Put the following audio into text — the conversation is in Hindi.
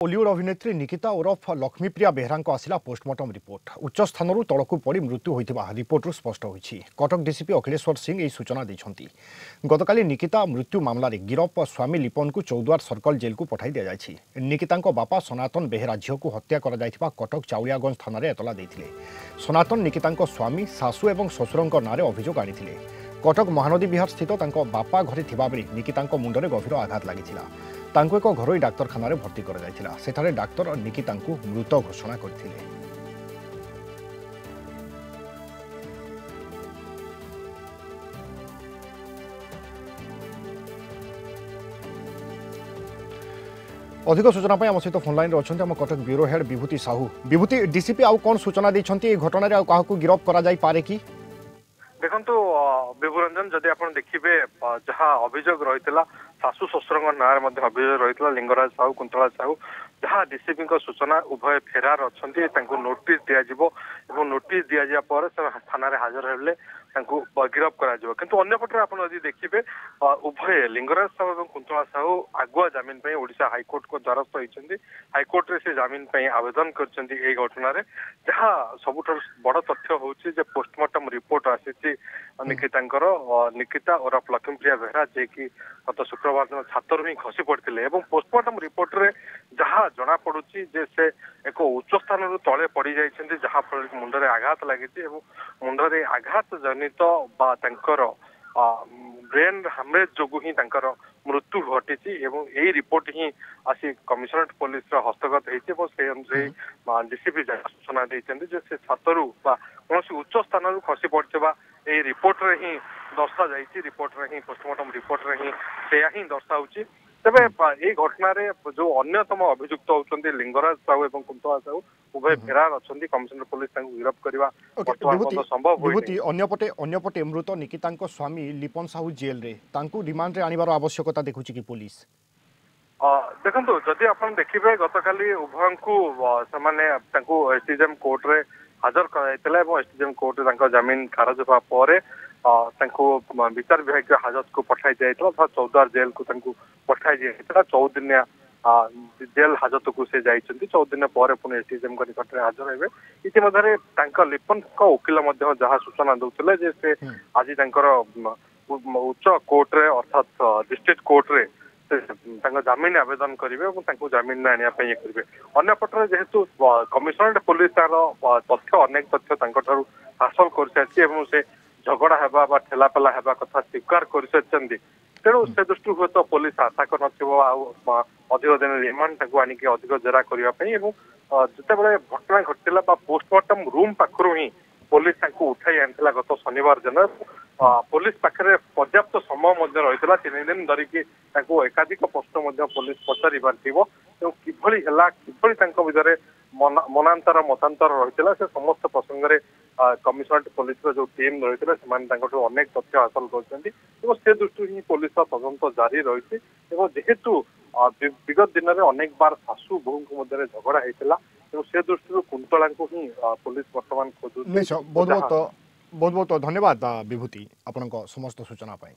बॉलीवुड अभिनेत्री निकिता ओरफ लक्ष्मीप्रिया बेहरा आसला पोस्टमार्टम रिपोर्ट उच्च स्थान तलकू पड़ मृत्यु होता रिपोर्ट स्पष्ट होती। कटक डीसीपी अखिलेश्वर सिंह यह सूचना देते। गतकाली निकिता मृत्यु मामलें गिरफ स्वामी लिपन को चौद्वार सर्कल जेल को पठाई दि जाएगी। निकिता बापा सनातन बेहरा झील को हत्या कर कटक चाउलियागंज थाना एतला देते। सनातन निकिता स्वामी सासू और ससुर नाँ अभियोग आनी। कटक महानदी विहार स्थित बापा घरे थिबाबेले निकिता मुंडरे गभीर आघात लगी। एक घरोई डाक्तखाना भर्ती कर डाक्तर निकिता मृत घोषणा करथिले। अधिक सूचना आम सहित फोन लाइन अच्छा आम कटक ब्यूरो हेड विभूति साहू। विभूति, डीसीपी आउ कौन सूचना देते घटना क्या गिरफ कर कि देखो विभुरंजन जदि आप देखिए जहाँ अभियोग रही सासू ससुर ना अभियोग रही लिंगराज साहू कुंतला साहू जहाँ डीसीपी सूचना उभय फेरार अच्छा नोटिस दिज्व नोटिस दिजा पर थाना हाजर हेले गिरफ कर किंतु अन्यपटे आप देखिए उभय लिंगराज साहू और कुंतला साहू आगुआ जमीन ओडिशा हाइकोर्ट को द्वारस्थ होती। हाइकोर्ट रे से जमीन आवेदन कर घटना जहाँ सबुठ बड़ तथ्य हूँ पोस्टमार्टम रिपोर्ट आसी निकिता और लक्ष्मीप्रिया बेहरा जे कि गत शुक्रवार दिन छातर ही खसी पड़ते। पोस्टमार्टम रिपोर्ट रे जहाँ जना पड़ुची जे से एक उच्च स्थान तले पड़ जाइछन्ती जहाँ फल मुंडरे आघात लगी मुंडरे आघात जनित बा ब्रेन हामरेज जोगु ही मृत्यु घटी। यही रिपोर्ट ही आसी कमिशनरेट पुलिस हस्तगत होती अनुसार डीसीपी सूचना देते से छातरू कौन उच्च स्थान खसी पड़ा यही रिपोर्ट रे ही दर्शा जाइए। रिपोर्ट रे ही पोस्टमार्टम रिपोर्ट रे ही सेया ही दर्शाऊँ। तेबे ये घटना रे जो अन्यतम अभियुक्त होती लिंगराज साहू और कुंतला साहू उभय फेरार अच्छा। कमिशनर पुलिस गिरफ करने संभव अन्यपटे मृत निकिता स्वामी लिपन साहू जेल रे रिमांड रे आनिबार आवश्यकता देखुची कि पुलिस देखो जदि आप देखिए गतकाली उभय को एसडीजेएम कोर्ट रे हाजर कर एसडीजेएम कोर्ट रे जमीन खारज होगा विचार विभाग हाजत को पठाई दिया चौद्वार जेल को पठाई दिया 14 दिनिया जेल हाजत को से जाइछन्ती 14 दिन पर पुणी एसडीजेएम निकट में हाजर हेबे। इतिमध्य लिपन वकिल जहाँ सूचना दौले जे से आज उच्च कोर्ट रे अर्थात डिस्ट्रिक्ट कोर्ट रे जमीन आवेदन करेंगे जमीन में आने करेंगे। अन्यपटे जेहेतु कमिशनरेट पुलिस तार तथ्य अनेक तथ्य हासिल कर सारी से झगड़ा हेबा ठेलापेला हेबा कथा स्वीकार कर तेणु से दृष्टि हुए तो पुलिस आशा कर अधिक दिन रिमांड आनिक अधिक जेरा करने जिते घटना घटला पोस्टमार्टम रूम पाखु ही पुलिस उठाई आनी गत शनिवार दिन पुलिस पाखे पर्याप्त समय रही 3 दिन धरिकी एकाधिक प्रश्न पुलिस पचारि किभली भितर मनांतर मतांतर रही से समस्त प्रसंग में कमिशनरेट पुलिस जो टीम रही है अनेक तथ्य हासिल कर दृष्टि ही पुलिस तदंत जारी रही। जेहेतु विगत दिन में अनेक बार सासू बोहू मध्य झगड़ा होता से दृष्टि कुंतला ही पुलिस बर्तमान खोज। बहुत बहुत धन्यवाद विभूति आपन समस्त सूचना पाई।